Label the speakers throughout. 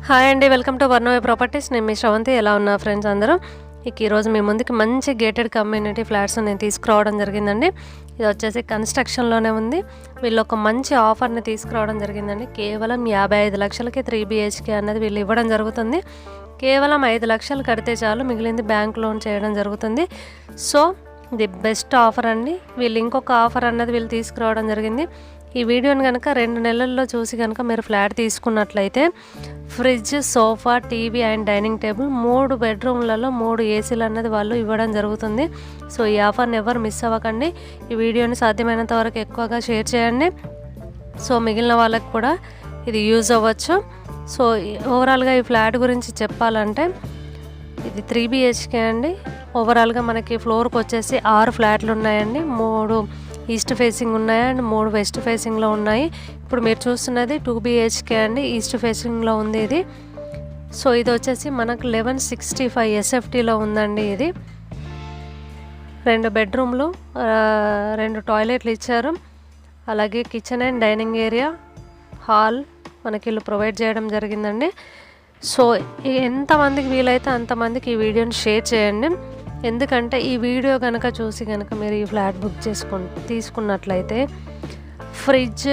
Speaker 1: Hi అండి, welcome to వర్ణవే properties. నేను మీ శ్రవంతి. ఎలా ఉన్నా ఫ్రెండ్స్ అందరూ? ఈరోజు మీ ముందుకి మంచి గేటెడ్ కమ్యూనిటీ ఫ్లాట్స్ నేను తీసుకురావడం జరిగిందండి. ఇది వచ్చేసి కన్స్ట్రక్షన్లోనే ఉంది. వీళ్ళు ఒక మంచి ఆఫర్ని తీసుకురావడం జరిగిందండి. కేవలం 55 లక్షలకి 3 BHK అన్నది వీళ్ళు ఇవ్వడం జరుగుతుంది. కేవలం 5 లక్షలు కడితే చాలు, మిగిలింది బ్యాంక్ లోన్ చేయడం జరుగుతుంది. సో ది బెస్ట్ ఆఫర్ అండి. వీళ్ళు ఇంకొక ఆఫర్ అన్నది వీళ్ళు తీసుకురావడం జరిగింది. ఈ వీడియోని కనుక 2 నెలల్లో చూసి కనుక మీరు ఫ్లాట్ తీసుకున్నట్లయితే fridge, sofa, TV and dining table 3 బెడ్రూమ్లలో 3 ఏసీలు అన్నది వాళ్ళు ఇవ్వడం జరుగుతుంది. సో ఈ ఆఫర్ని ఎవరు మిస్ అవ్వకండి. ఈ వీడియోని సాధ్యమైనంత వరకు ఎక్కువగా షేర్ చేయండి. సో మిగిలిన వాళ్ళకి కూడా ఇది యూజ్ అవ్వచ్చు. సో ఓవరాల్గా ఈ ఫ్లాట్ గురించి చెప్పాలంటే ఇది 3 BHK అండి. ఓవరాల్గా మనకి ఫ్లోర్కి వచ్చేసి 6 ఫ్లాట్లు ఉన్నాయండి. 3 ఈస్ట్ ఫేసింగ్ ఉన్నాయి అండ్ 3 వెస్ట్ ఫేసింగ్లో ఉన్నాయి. ఇప్పుడు మీరు చూస్తున్నది 2 BHK అండి, ఈస్ట్ ఫేసింగ్లో ఉంది ఇది. సో ఇది వచ్చేసి మనకు 1165 SFTలో ఉందండి. ఇది 2 బెడ్రూమ్లు, 2 టాయిలెట్లు ఇచ్చారు. అలాగే kitchen and dining area, hall మనకి ఇల్లు ప్రొవైడ్ చేయడం జరిగిందండి. సో ఎంతమందికి వీలైతే అంతమందికి ఈ వీడియోని షేర్ చేయండి. ఎందుకంటే ఈ వీడియో కనుక చూసి కనుక మీరు ఈ ఫ్లాట్ బుక్ తీసుకున్నట్లయితే fridge,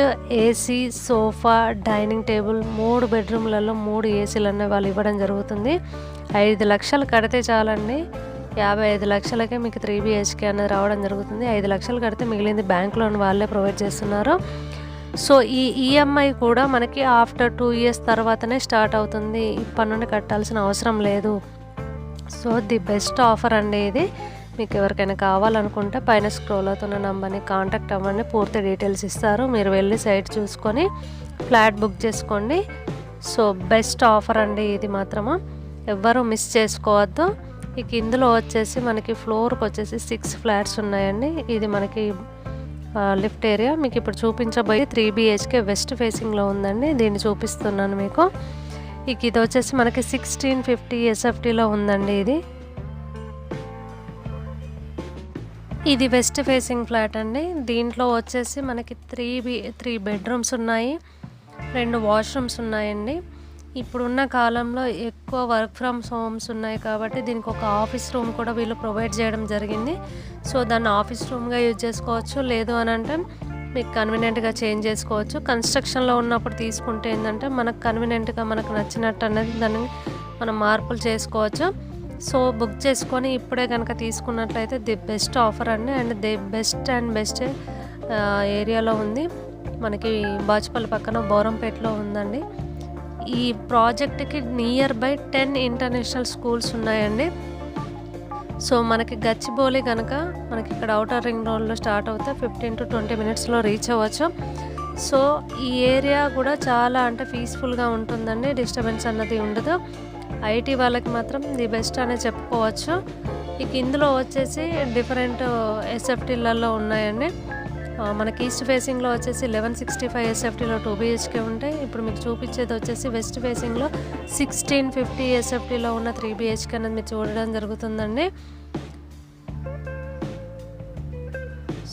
Speaker 1: AC, sofa, dining table 3 బెడ్రూమ్లలో 3 ఏసీలు అనే వాళ్ళు ఇవ్వడం జరుగుతుంది. 5 లక్షలు కడితే చాలండి. 55 లక్షలకే మీకు 3 BHK అనేది రావడం జరుగుతుంది. 5 లక్షలు కడితే మిగిలింది బ్యాంక్ లోన్ వాళ్ళే ప్రొవైడ్ చేస్తున్నారు. సో ఈ ఈఎంఐ కూడా మనకి ఆఫ్టర్ 2 ఇయర్స్ తర్వాతనే స్టార్ట్ అవుతుంది. ఇప్పటి నుండి కట్టాల్సిన అవసరం లేదు. సో ది బెస్ట్ ఆఫర్ అండి ఇది. మీకు ఎవరికైనా కావాలనుకుంటే పైన స్క్రోల్ అవుతున్న నంబర్ని కాంటాక్ట్ అవ్వండి. పూర్తి డీటెయిల్స్ ఇస్తారు. మీరు వెళ్ళి సైట్ చూసుకొని ఫ్లాట్ బుక్ చేసుకోండి. సో బెస్ట్ ఆఫర్ అండి ఇది, మాత్రము ఎవ్వరూ మిస్ చేసుకోవద్దు. ఇందులో వచ్చేసి మనకి ఫ్లోర్కి వచ్చేసి 6 ఫ్లాట్స్ ఉన్నాయండి. ఇది మనకి లిఫ్ట్ ఏరియా. మీకు ఇప్పుడు చూపించబోయే 3 BHK వెస్ట్ ఫేసింగ్లో ఉందండి. దీన్ని చూపిస్తున్నాను మీకు. ఇది వచ్చేసి మనకి 1650 SFTలో ఉందండి. ఇది వెస్ట్ ఫేసింగ్ ఫ్లాట్ అండి. దీంట్లో వచ్చేసి మనకి 3 బెడ్రూమ్స్ ఉన్నాయి, 2 వాష్రూమ్స్ ఉన్నాయండి. ఇప్పుడున్న కాలంలో ఎక్కువ వర్క్ ఫ్రమ్ హోమ్స్ ఉన్నాయి కాబట్టి దీనికి ఒక ఆఫీస్ రూమ్ కూడా వీళ్ళు ప్రొవైడ్ చేయడం జరిగింది. సో దాన్ని ఆఫీస్ రూమ్గా యూజ్ చేసుకోవచ్చు, లేదు అని అంటే మీకు కన్వీనియంట్గా చేంజ్ చేసుకోవచ్చు. కన్స్ట్రక్షన్లో ఉన్నప్పుడు తీసుకుంటే ఏంటంటే మనకు కన్వీనియంట్గా మనకు నచ్చినట్టు అనేది దాన్ని మనం మార్పులు చేసుకోవచ్చు. సో బుక్ చేసుకొని ఇప్పుడే కనుక తీసుకున్నట్లయితే ది బెస్ట్ ఆఫర్ అండి. అండ్ ది బెస్ట్ ఏరియాలో ఉంది. మనకి బాచుపల్లి పక్కన బోరంపేటలో ఉందండి. ఈ ప్రాజెక్ట్కి నియర్ బై 10 ఇంటర్నేషనల్ స్కూల్స్ ఉన్నాయండి. సో మనకి గచ్చిబౌలి కనుక మనకి ఇక్కడ అవుటర్ రింగ్ రోడ్లో స్టార్ట్ అవుతే 15 to 20 మినిట్స్లో రీచ్ అవ్వచ్చు. సో ఈ ఏరియా కూడా చాలా అంటే పీస్ఫుల్గా ఉంటుందండి. డిస్టర్బెన్స్ అన్నది ఉండదు. ఐటీ వాళ్ళకి మాత్రం ది బెస్ట్ అనే చెప్పుకోవచ్చు. ఇందులో వచ్చేసి డిఫరెంట్ SFTలలో ఉన్నాయండి. మనకి ఈస్ట్ ఫేసింగ్లో వచ్చేసి 1165 SFTలో 2 BHK ఉంటాయి. ఇప్పుడు మీకు చూపించేది వచ్చేసి వెస్ట్ ఫేసింగ్లో 1650 SFTలో ఉన్న 3 BHK అనేది మీరు చూడడం జరుగుతుందండి.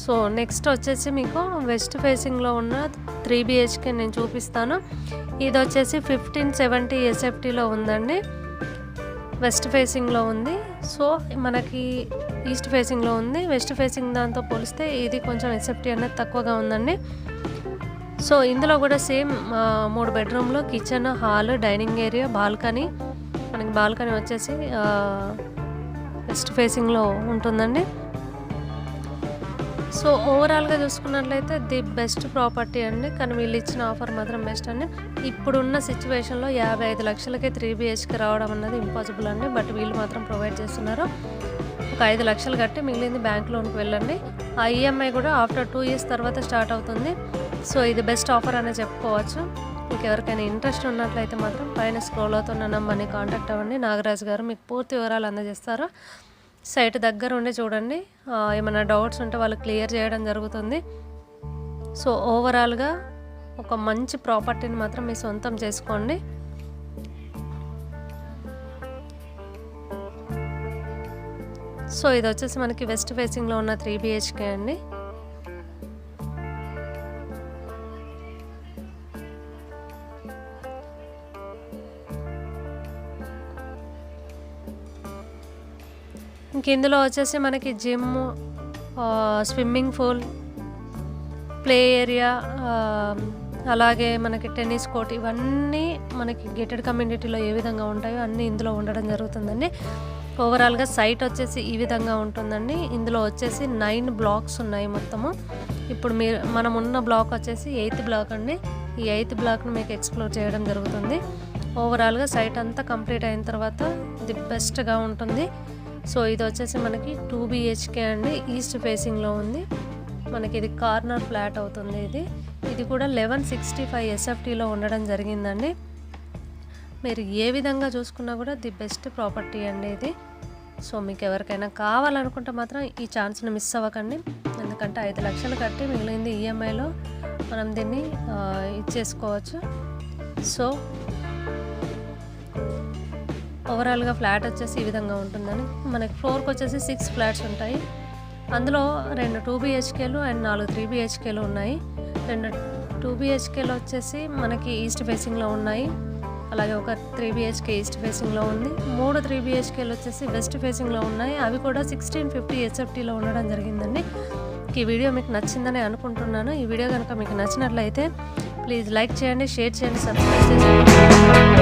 Speaker 1: సో నెక్స్ట్ వచ్చేసి మీకు వెస్ట్ ఫేసింగ్లో ఉన్న 3 BHK నేను చూపిస్తాను. ఇది వచ్చేసి 1570 SFTలో ఉందండి. వెస్ట్ ఫేసింగ్లో ఉంది. సో మనకి ఈస్ట్ ఫేసింగ్లో ఉంది. వెస్ట్ ఫేసింగ్ దాంతో పోలిస్తే ఇది కొంచెం SFT అనేది తక్కువగా ఉందండి. సో ఇందులో కూడా సేమ్ 3 బెడ్రూమ్లో kitchen, hall, dining area, balcony. మనకి బాల్కనీ వచ్చేసి వెస్ట్ ఫేసింగ్లో ఉంటుందండి. సో ఓవరాల్గా చూసుకున్నట్లయితే ది బెస్ట్ ప్రాపర్టీ అండి. కానీ వీళ్ళు ఇచ్చిన ఆఫర్ మాత్రం బెస్ట్ అండి. ఇప్పుడున్న సిచ్యువేషన్లో 55 లక్షలకే 3 BHK రావడం అన్నది ఇంపాసిబుల్ అండి. బట్ వీళ్ళు మాత్రం ప్రొవైడ్ చేస్తున్నారు. ఒక 5 లక్షలు కట్టి మిగిలింది బ్యాంక్ లోన్కి వెళ్ళండి. ఆ ఈఎంఐ కూడా ఆఫ్టర్ 2 ఇయర్స్ తర్వాత స్టార్ట్ అవుతుంది. సో ఇది బెస్ట్ ఆఫర్ అనే చెప్పుకోవచ్చు. మీకు ఎవరికైనా ఇంట్రెస్ట్ ఉన్నట్లయితే మాత్రం పైన స్క్రోల్ అవుతున్న నంబర్ని కాంటాక్ట్ అవ్వండి. నాగరాజు గారు మీకు పూర్తి వివరాలు అందజేస్తారు. సైట్ దగ్గర ఉండి చూడండి. ఏమైనా డౌట్స్ ఉంటే వాళ్ళు క్లియర్ చేయడం జరుగుతుంది. సో ఓవరాల్గా ఒక మంచి ప్రాపర్టీని మాత్రం మీ సొంతం చేసుకోండి. సో ఇది వచ్చేసి మనకి వెస్ట్ ఫేసింగ్లో ఉన్న 3 BHK అండి. ఇంక ఇందులో వచ్చేసి మనకి gym, swimming pool, play area, అలాగే మనకి టెన్నిస్ కోర్ట్, ఇవన్నీ మనకి గేటెడ్ కమ్యూనిటీలో ఏ విధంగా ఉంటాయో అన్నీ ఇందులో ఉండడం జరుగుతుందండి. ఓవరాల్గా సైట్ వచ్చేసి ఈ విధంగా ఉంటుందండి. ఇందులో వచ్చేసి 9 బ్లాక్స్ ఉన్నాయి మొత్తము. ఇప్పుడు మనం ఉన్న బ్లాక్ వచ్చేసి 8th బ్లాక్ అండి. ఈ 8th బ్లాక్ను మీకు ఎక్స్ప్లోర్ చేయడం జరుగుతుంది. ఓవరాల్గా సైట్ అంతా కంప్లీట్ అయిన తర్వాత ది బెస్ట్గా ఉంటుంది. సో ఇది వచ్చేసి మనకి 2 BHK అండి. ఈస్ట్ ఫేసింగ్లో ఉంది. మనకి ఇది కార్నర్ ఫ్లాట్ అవుతుంది. ఇది కూడా 1165 SFTలో ఉండడం జరిగిందండి. మీరు ఏ విధంగా చూసుకున్నా కూడా ది బెస్ట్ ప్రాపర్టీ అండి ఇది. సో మీకు ఎవరికైనా కావాలనుకుంటే మాత్రం ఈ ఛాన్స్ని మిస్ అవ్వకండి. ఎందుకంటే 5 లక్షలు కట్టి మిగిలింది ఈఎంఐలో మనం దీన్ని ఇచ్చేసుకోవచ్చు. సో ఓవరాల్గా ఫ్లాట్ వచ్చేసి ఈ విధంగా ఉంటుందని. మనకి ఫ్లోర్కి వచ్చేసి 6 ఫ్లాట్స్ ఉంటాయి. అందులో 2 2 BHKలు అండ్ 4 3 BHKలు ఉన్నాయి. 2 2 BHKలు వచ్చేసి మనకి ఈస్ట్ ఫేసింగ్లో ఉన్నాయి. అలాగే ఒక 3 BHK ఈస్ట్ ఫేసింగ్లో ఉంది. 3 3 BHKలు వచ్చేసి వెస్ట్ ఫేసింగ్లో ఉన్నాయి. అవి కూడా 1650 SFTలో ఉండడం జరిగిందండి. ఈ వీడియో మీకు నచ్చిందని అనుకుంటున్నాను. ఈ వీడియో కనుక మీకు నచ్చినట్లయితే ప్లీజ్ లైక్ చేయండి, షేర్ చేయండి, సబ్స్క్రైబ్ చేయండి.